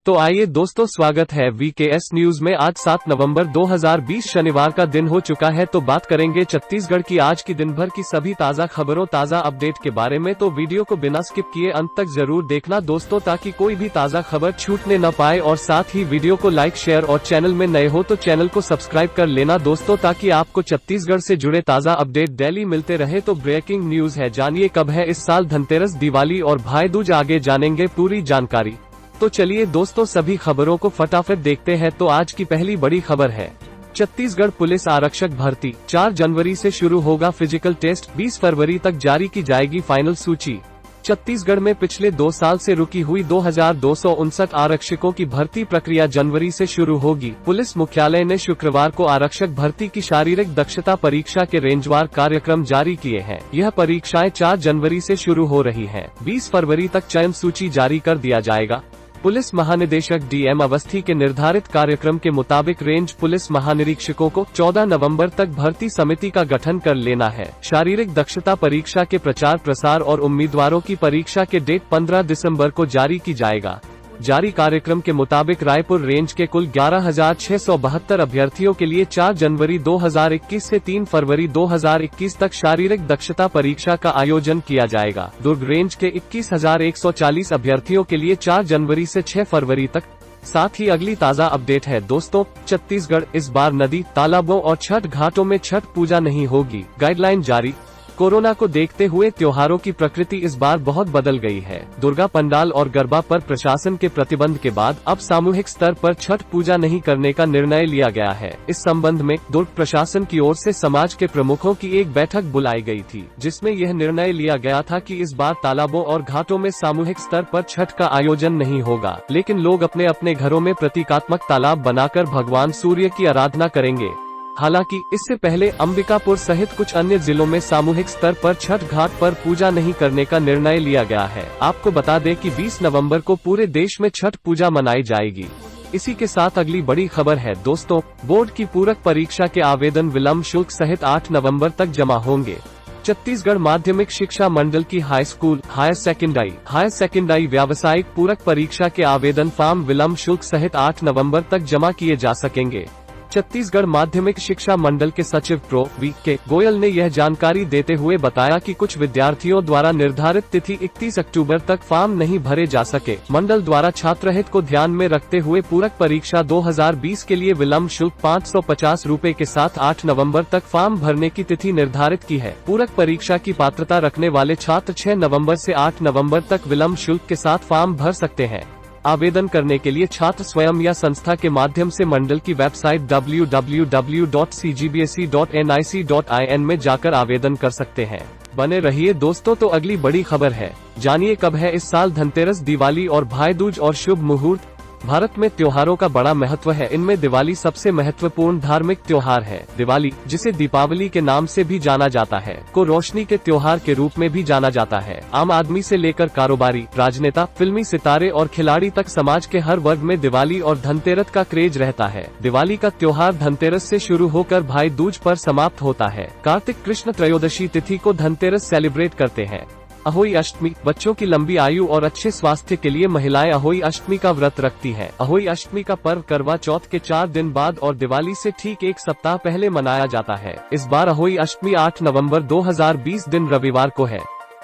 तो आइए दोस्तों, स्वागत है वीकेएस न्यूज में। आज 7 नवंबर 2020 शनिवार का दिन हो चुका है। तो बात करेंगे छत्तीसगढ़ की आज की दिन भर की सभी ताज़ा खबरों, ताज़ा अपडेट के बारे में। तो वीडियो को बिना स्किप किए अंत तक जरूर देखना दोस्तों, ताकि कोई भी ताज़ा खबर छूटने न पाए। और साथ ही वीडियो को लाइक, शेयर और चैनल में नए हो तो चैनल को सब्सक्राइब कर लेना दोस्तों, ताकि आपको छत्तीसगढ़ से जुड़े ताज़ा अपडेट डेली मिलते रहे। तो ब्रेकिंग न्यूज है, जानिए कब है इस साल धनतेरस, दिवाली और भाई दूज, आगे जानेंगे पूरी जानकारी। तो चलिए दोस्तों, सभी खबरों को फटाफट देखते हैं। तो आज की पहली बड़ी खबर है, छत्तीसगढ़ पुलिस आरक्षक भर्ती। 4 जनवरी से शुरू होगा फिजिकल टेस्ट, 20 फरवरी तक जारी की जाएगी फाइनल सूची। छत्तीसगढ़ में पिछले 2 साल से रुकी हुई 2259 आरक्षकों की भर्ती प्रक्रिया जनवरी से शुरू होगी। पुलिस मुख्यालय ने शुक्रवार को आरक्षक भर्ती की शारीरिक दक्षता परीक्षा के रेंजवार कार्यक्रम जारी किए हैं। यह परीक्षाएं 4 जनवरी से शुरू हो रही हैं। 20 फरवरी तक चयन सूची जारी कर दिया जाएगा। पुलिस महानिदेशक डीएम अवस्थी के निर्धारित कार्यक्रम के मुताबिक रेंज पुलिस महानिरीक्षकों को 14 नवंबर तक भर्ती समिति का गठन कर लेना है। शारीरिक दक्षता परीक्षा के प्रचार प्रसार और उम्मीदवारों की परीक्षा के डेट 15 दिसंबर को जारी की जाएगा। जारी कार्यक्रम के मुताबिक रायपुर रेंज के कुल 11,672 अभ्यर्थियों के लिए 4 जनवरी 2021 से 3 फरवरी 2021 तक शारीरिक दक्षता परीक्षा का आयोजन किया जाएगा। दुर्ग रेंज के 21,140 अभ्यर्थियों के लिए 4 जनवरी से 6 फरवरी तक। साथ ही अगली ताज़ा अपडेट है दोस्तों, छत्तीसगढ़ इस बार नदी, तालाबों और छठ घाटों में छठ पूजा नहीं होगी, गाइडलाइन जारी। कोरोना को देखते हुए त्योहारों की प्रकृति इस बार बहुत बदल गई है। दुर्गा पंडाल और गरबा पर प्रशासन के प्रतिबंध के बाद अब सामूहिक स्तर पर छठ पूजा नहीं करने का निर्णय लिया गया है। इस संबंध में दुर्ग प्रशासन की ओर से समाज के प्रमुखों की एक बैठक बुलाई गई थी, जिसमें यह निर्णय लिया गया था कि इस बार तालाबों और घाटों में सामूहिक स्तर पर छठ का आयोजन नहीं होगा, लेकिन लोग अपने अपने घरों में प्रतीकात्मक तालाब बनाकर भगवान सूर्य की आराधना करेंगे। हालांकि इससे पहले अंबिकापुर सहित कुछ अन्य जिलों में सामूहिक स्तर पर छठ घाट पर पूजा नहीं करने का निर्णय लिया गया है। आपको बता दें कि 20 नवंबर को पूरे देश में छठ पूजा मनाई जाएगी। इसी के साथ अगली बड़ी खबर है दोस्तों, बोर्ड की पूरक परीक्षा के आवेदन विलंब शुल्क सहित 8 नवम्बर तक जमा होंगे। छत्तीसगढ़ माध्यमिक शिक्षा मंडल की हाई स्कूल, हायर सेकेंडरी व्यावसायिक पूरक परीक्षा के आवेदन फॉर्म विलंब शुल्क सहित 8 नवंबर तक जमा किए जा सकेंगे। छत्तीसगढ़ माध्यमिक शिक्षा मंडल के सचिव प्रो वी के गोयल ने यह जानकारी देते हुए बताया कि कुछ विद्यार्थियों द्वारा निर्धारित तिथि 31 अक्टूबर तक फॉर्म नहीं भरे जा सके। मंडल द्वारा छात्रहित को ध्यान में रखते हुए पूरक परीक्षा 2020 के लिए विलंब शुल्क 550 रूपए के साथ 8 नवंबर तक फॉर्म भरने की तिथि निर्धारित की है। पूरक परीक्षा की पात्रता रखने वाले छात्र 6 नवम्बर से 8 नवम्बर तक विलंब शुल्क के साथ फॉर्म भर सकते हैं। आवेदन करने के लिए छात्र स्वयं या संस्था के माध्यम से मंडल की वेबसाइट www.cgbse.nic.in में जाकर आवेदन कर सकते हैं। बने रहिए दोस्तों। तो अगली बड़ी खबर है, जानिए कब है इस साल धनतेरस, दिवाली और भाई दूज और शुभ मुहूर्त। भारत में त्योहारों का बड़ा महत्व है। इनमें दिवाली सबसे महत्वपूर्ण धार्मिक त्योहार है। दिवाली, जिसे दीपावली के नाम से भी जाना जाता है, को रोशनी के त्योहार के रूप में भी जाना जाता है। आम आदमी से लेकर कारोबारी, राजनेता, फिल्मी सितारे और खिलाड़ी तक समाज के हर वर्ग में दिवाली और धनतेरस का क्रेज रहता है। दिवाली का त्योहार धनतेरस से शुरू होकर भाई दूज पर समाप्त होता है। कार्तिक कृष्ण त्रयोदशी तिथि को धनतेरस सेलिब्रेट करते हैं। अहोई अष्टमी, बच्चों की लंबी आयु और अच्छे स्वास्थ्य के लिए महिलाएं अहोई अष्टमी का व्रत रखती हैं। अहोई अष्टमी का पर्व करवा चौथ के 4 दिन बाद और दिवाली से ठीक 1 सप्ताह पहले मनाया जाता है। इस बार अहोई अष्टमी 8 नवंबर 2020 दिन रविवार को है।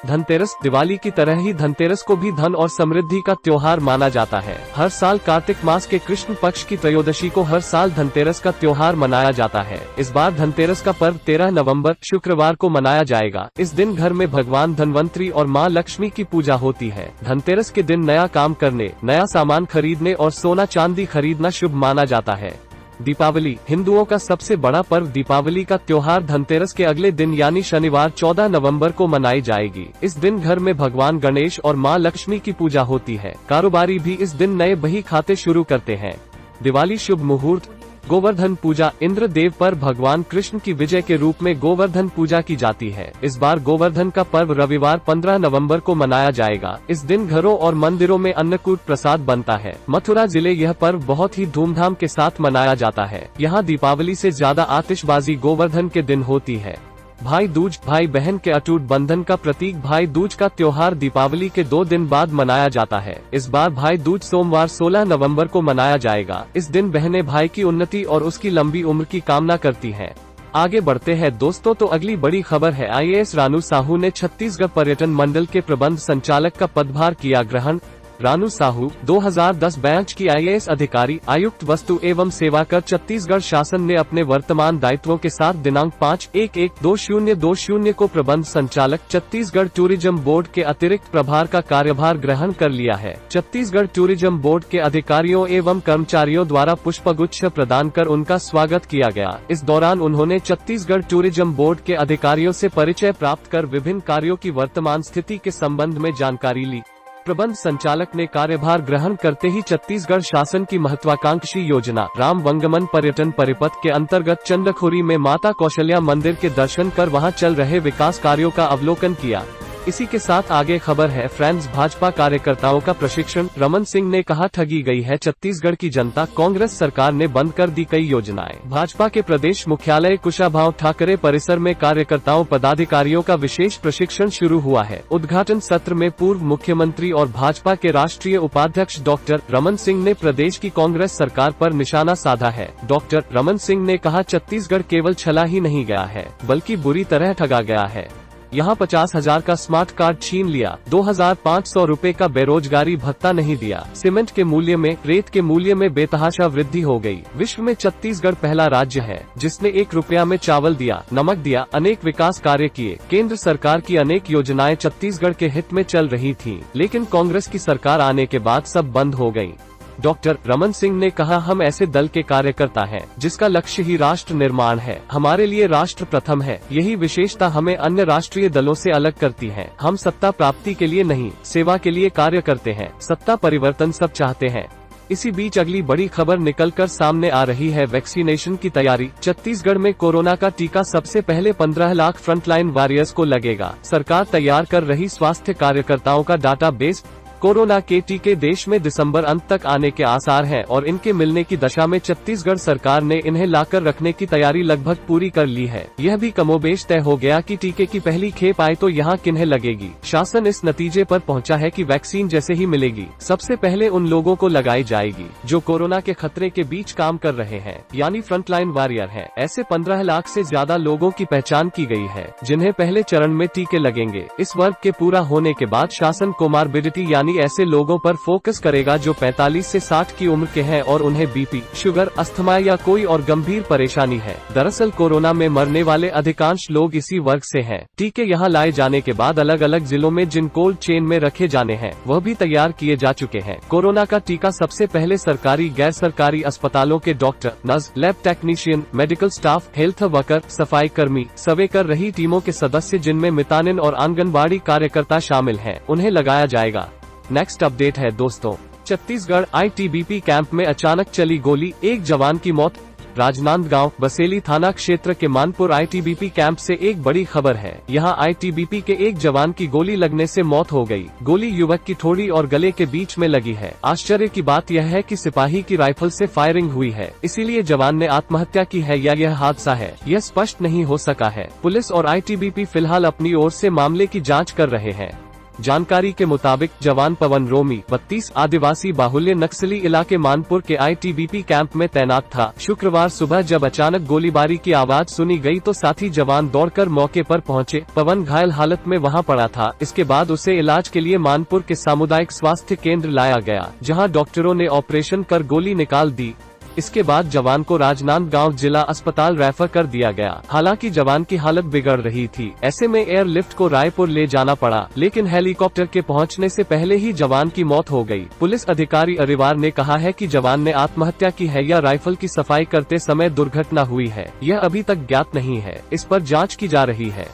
धनतेरस, दिवाली की तरह ही धनतेरस को भी धन और समृद्धि का त्योहार माना जाता है। हर साल कार्तिक मास के कृष्ण पक्ष की त्रयोदशी को हर साल धनतेरस का त्योहार मनाया जाता है। इस बार धनतेरस का पर्व 13 नवंबर शुक्रवार को मनाया जाएगा। इस दिन घर में भगवान धनवंतरी और मां लक्ष्मी की पूजा होती है। धनतेरस के दिन नया काम करने, नया सामान खरीदने और सोना चांदी खरीदना शुभ माना जाता है। दीपावली, हिंदुओं का सबसे बड़ा पर्व दीपावली का त्योहार धनतेरस के अगले दिन यानी शनिवार 14 नवंबर को मनाई जाएगी। इस दिन घर में भगवान गणेश और मां लक्ष्मी की पूजा होती है। कारोबारी भी इस दिन नए बही खाते शुरू करते हैं। दिवाली शुभ मुहूर्त, गोवर्धन पूजा, इंद्र देव पर भगवान कृष्ण की विजय के रूप में गोवर्धन पूजा की जाती है। इस बार गोवर्धन का पर्व रविवार 15 नवंबर को मनाया जाएगा। इस दिन घरों और मंदिरों में अन्नकूट प्रसाद बनता है। मथुरा जिले यह पर्व बहुत ही धूमधाम के साथ मनाया जाता है। यहाँ दीपावली से ज्यादा आतिशबाजी गोवर्धन के दिन होती है। भाई दूज, भाई बहन के अटूट बंधन का प्रतीक भाई दूज का त्योहार दीपावली के 2 दिन बाद मनाया जाता है। इस बार भाई दूज सोमवार 16 नवंबर को मनाया जाएगा। इस दिन बहनें भाई की उन्नति और उसकी लंबी उम्र की कामना करती हैं। आगे बढ़ते हैं दोस्तों, तो अगली बड़ी खबर है IAS रानू साहू ने छत्तीसगढ़ पर्यटन मंडल के प्रबंध संचालक का पदभार किया ग्रहण। रानू साहू 2010 बैच की IAS अधिकारी, आयुक्त वस्तु एवं सेवा कर छत्तीसगढ़ शासन ने अपने वर्तमान दायित्वों के साथ दिनांक 5/1/2020 को प्रबंध संचालक छत्तीसगढ़ टूरिज्म बोर्ड के अतिरिक्त प्रभार का कार्यभार ग्रहण कर लिया है। छत्तीसगढ़ टूरिज्म बोर्ड के अधिकारियों एवं कर्मचारियों द्वारा पुष्पगुच्छ प्रदान कर उनका स्वागत किया गया। इस दौरान उन्होंने छत्तीसगढ़ टूरिज्म बोर्ड के अधिकारियों से परिचय प्राप्त कर विभिन्न कार्यों की वर्तमान स्थिति के संबंध में जानकारी ली। प्रबंध संचालक ने कार्यभार ग्रहण करते ही छत्तीसगढ़ शासन की महत्वाकांक्षी योजना राम वंगमन पर्यटन परिपथ के अंतर्गत चंदखुरी में माता कौशल्या मंदिर के दर्शन कर वहां चल रहे विकास कार्यों का अवलोकन किया। इसी के साथ आगे खबर है फ्रेंड्स, भाजपा कार्यकर्ताओं का प्रशिक्षण। रमन सिंह ने कहा, ठगी गई है छत्तीसगढ़ की जनता, कांग्रेस सरकार ने बंद कर दी कई योजनाएं। भाजपा के प्रदेश मुख्यालय कुशाभाऊ ठाकरे परिसर में कार्यकर्ताओं पदाधिकारियों का विशेष प्रशिक्षण शुरू हुआ है। उद्घाटन सत्र में पूर्व मुख्यमंत्री और भाजपा के राष्ट्रीय उपाध्यक्ष डॉक्टर रमन सिंह ने प्रदेश की कांग्रेस सरकार पर निशाना साधा है। डॉक्टर रमन सिंह ने कहा, छत्तीसगढ़ केवल छला ही नहीं गया है बल्कि बुरी तरह ठगा गया है। यहाँ 50,000 का स्मार्ट कार्ड छीन लिया, 2,500 रुपए का बेरोजगारी भत्ता नहीं दिया, सीमेंट के मूल्य में, रेत के मूल्य में बेतहाशा वृद्धि हो गई। विश्व में छत्तीसगढ़ पहला राज्य है जिसने 1 रुपया में चावल दिया, नमक दिया, अनेक विकास कार्य किए। केंद्र सरकार की अनेक योजनाएं छत्तीसगढ़ के हित में चल रही थीं, लेकिन कांग्रेस की सरकार आने के बाद सब बंद हो गयी। डॉक्टर रमन सिंह ने कहा, हम ऐसे दल के कार्यकर्ता हैं जिसका लक्ष्य ही राष्ट्र निर्माण है। हमारे लिए राष्ट्र प्रथम है। यही विशेषता हमें अन्य राष्ट्रीय दलों से अलग करती है। हम सत्ता प्राप्ति के लिए नहीं, सेवा के लिए कार्य करते हैं। सत्ता परिवर्तन सब चाहते हैं। इसी बीच अगली बड़ी खबर निकलकर सामने आ रही है वैक्सीनेशन की तैयारी। छत्तीसगढ़ में कोरोना का टीका सबसे पहले 15 लाख फ्रंटलाइन वॉरियर्स को लगेगा। सरकार तैयार कर रही स्वास्थ्य कार्यकर्ताओं का डाटाबेस। कोरोना के टीके देश में दिसंबर अंत तक आने के आसार हैं और इनके मिलने की दशा में छत्तीसगढ़ सरकार ने इन्हें लाकर रखने की तैयारी लगभग पूरी कर ली है। यह भी कमोबेश तय हो गया कि टीके की पहली खेप आए तो यहाँ किन्हें लगेगी। शासन इस नतीजे पर पहुँचा है कि वैक्सीन जैसे ही मिलेगी सबसे पहले उन लोगों को लगाई जाएगी जो कोरोना के खतरे के बीच काम कर रहे हैं, यानी फ्रंटलाइन वॉरियर है। ऐसे 15 लाख से ज्यादा लोगों की पहचान की गई है जिन्हें पहले चरण में टीके लगेंगे। इस वर्ग के पूरा होने के बाद शासन कोमार्बिडिटी यानी ऐसे लोगों पर फोकस करेगा जो 45 से 60 की उम्र के हैं और उन्हें बीपी, शुगर, अस्थमा या कोई और गंभीर परेशानी है। दरअसल कोरोना में मरने वाले अधिकांश लोग इसी वर्ग से हैं। टीके यहां लाए जाने के बाद अलग अलग जिलों में जिन कोल्ड चेन में रखे जाने हैं वह भी तैयार किए जा चुके हैं। कोरोना का टीका सबसे पहले सरकारी गैर सरकारी अस्पतालों के doctor, nurse, lab technician, medical staff, health worker, सफाई कर्मी, सर्वे कर रही टीमों के सदस्य जिनमें मितानिन और आंगनबाड़ी कार्यकर्ता शामिल हैं, उन्हें लगाया जाएगा। नेक्स्ट अपडेट है दोस्तों, छत्तीसगढ़ ITBP कैंप में अचानक चली गोली, 1 जवान की मौत। राजनांदगांव बसेली थाना क्षेत्र के मानपुर ITBP कैंप से एक बड़ी खबर है। यहां ITBP के 1 जवान की गोली लगने से मौत हो गई। गोली युवक की ठोड़ी और गले के बीच में लगी है। आश्चर्य की बात यह है कि सिपाही की राइफल से फायरिंग हुई है, इसीलिए जवान ने आत्महत्या की है या यह हादसा है, यह स्पष्ट नहीं हो सका है। पुलिस और ITBP फिलहाल अपनी ओर से मामले की जाँच कर रहे हैं। जानकारी के मुताबिक जवान पवन रोमी 32 आदिवासी बाहुल्य नक्सली इलाके मानपुर के ITBP कैंप में तैनात था। शुक्रवार सुबह जब अचानक गोलीबारी की आवाज सुनी गई तो साथी जवान दौड़कर मौके पर पहुंचे। पवन घायल हालत में वहां पड़ा था। इसके बाद उसे इलाज के लिए मानपुर के सामुदायिक स्वास्थ्य केंद्र लाया गया, जहां डॉक्टरों ने ऑपरेशन कर गोली निकाल दी। इसके बाद जवान को राजनांदगांव जिला अस्पताल रेफर कर दिया गया। हालांकि जवान की हालत बिगड़ रही थी, ऐसे में एयरलिफ्ट को रायपुर ले जाना पड़ा, लेकिन हेलीकॉप्टर के पहुंचने से पहले ही जवान की मौत हो गई। पुलिस अधिकारी अरिवार ने कहा है कि जवान ने आत्महत्या की है या राइफल की सफाई करते समय दुर्घटना हुई है, यह अभी तक ज्ञात नहीं है। इस पर जाँच की जा रही है।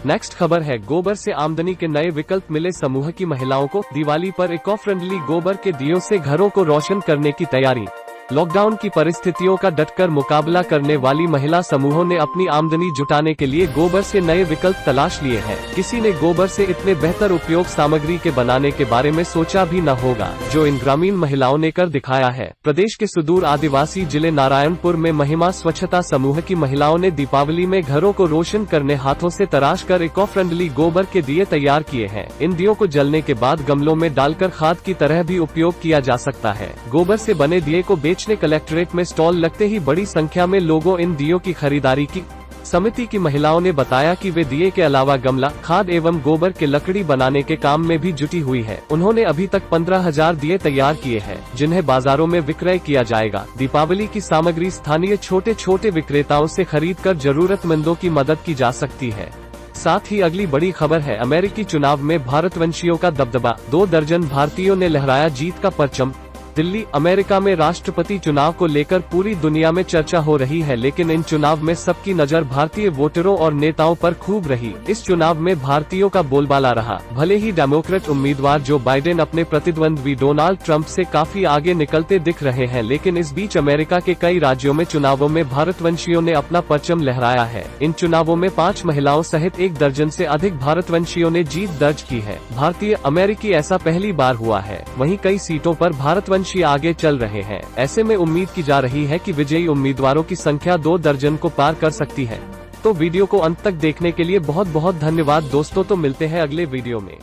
नेक्स्ट खबर है, गोबर से आमदनी के नए विकल्प मिले समूह की महिलाओं को। दिवाली पर इको फ्रेंडली गोबर के दियों से घरों को रोशन करने की तैयारी। लॉकडाउन की परिस्थितियों का डटकर मुकाबला करने वाली महिला समूहों ने अपनी आमदनी जुटाने के लिए गोबर से नए विकल्प तलाश लिए हैं। किसी ने गोबर से इतने बेहतर उपयोग सामग्री के बनाने के बारे में सोचा भी न होगा, जो इन ग्रामीण महिलाओं ने कर दिखाया है। प्रदेश के सुदूर आदिवासी जिले नारायणपुर में महिमा स्वच्छता समूह की महिलाओं ने दीपावली में घरों को रोशन करने हाथों से तराश कर इको फ्रेंडली गोबर के दिए तैयार किए हैं। इन दियों को जलने के बाद गमलों में डालकर खाद की तरह भी उपयोग किया जा सकता है। गोबर से बने दिए को बेचने कलेक्ट्रेट में स्टॉल लगते ही बड़ी संख्या में लोगों इन दियों की खरीदारी की। समिति की महिलाओं ने बताया कि वे दिए के अलावा गमला, खाद एवं गोबर के लकड़ी बनाने के काम में भी जुटी हुई है। उन्होंने अभी तक 15,000 दिए तैयार किए हैं, जिन्हें बाजारों में विक्रय किया जाएगा। दीपावली की सामग्री स्थानीय छोटे छोटे विक्रेताओं से खरीदकर जरूरतमंदों की मदद की जा सकती है। साथ ही अगली बड़ी खबर है, अमेरिकी चुनाव में भारतवंशियों का दबदबा, 2 दर्जन भारतीयों ने लहराया जीत का परचम। दिल्ली, अमेरिका में राष्ट्रपति चुनाव को लेकर पूरी दुनिया में चर्चा हो रही है, लेकिन इन चुनाव में सबकी नजर भारतीय वोटरों और नेताओं पर खूब रही। इस चुनाव में भारतीयों का बोलबाला रहा। भले ही डेमोक्रेट उम्मीदवार जो बाइडेन अपने प्रतिद्वंद्वी डोनाल्ड ट्रंप से काफी आगे निकलते दिख रहे हैं, लेकिन इस बीच अमेरिका के कई राज्यों में चुनावों में भारतवंशियों ने अपना परचम लहराया है। इन चुनावों में 5 महिलाओं सहित 1 दर्जन से अधिक भारतवंशियों ने जीत दर्ज की है। भारतीय अमेरिकी ऐसा पहली बार हुआ है। वहीं कई सीटों पर भारतवंशी आगे चल रहे हैं। ऐसे में उम्मीद की जा रही है कि विजयी उम्मीदवारों की संख्या 2 दर्जन को पार कर सकती है। तो वीडियो को अंत तक देखने के लिए बहुत बहुत धन्यवाद दोस्तों। तो मिलते हैं अगले वीडियो में।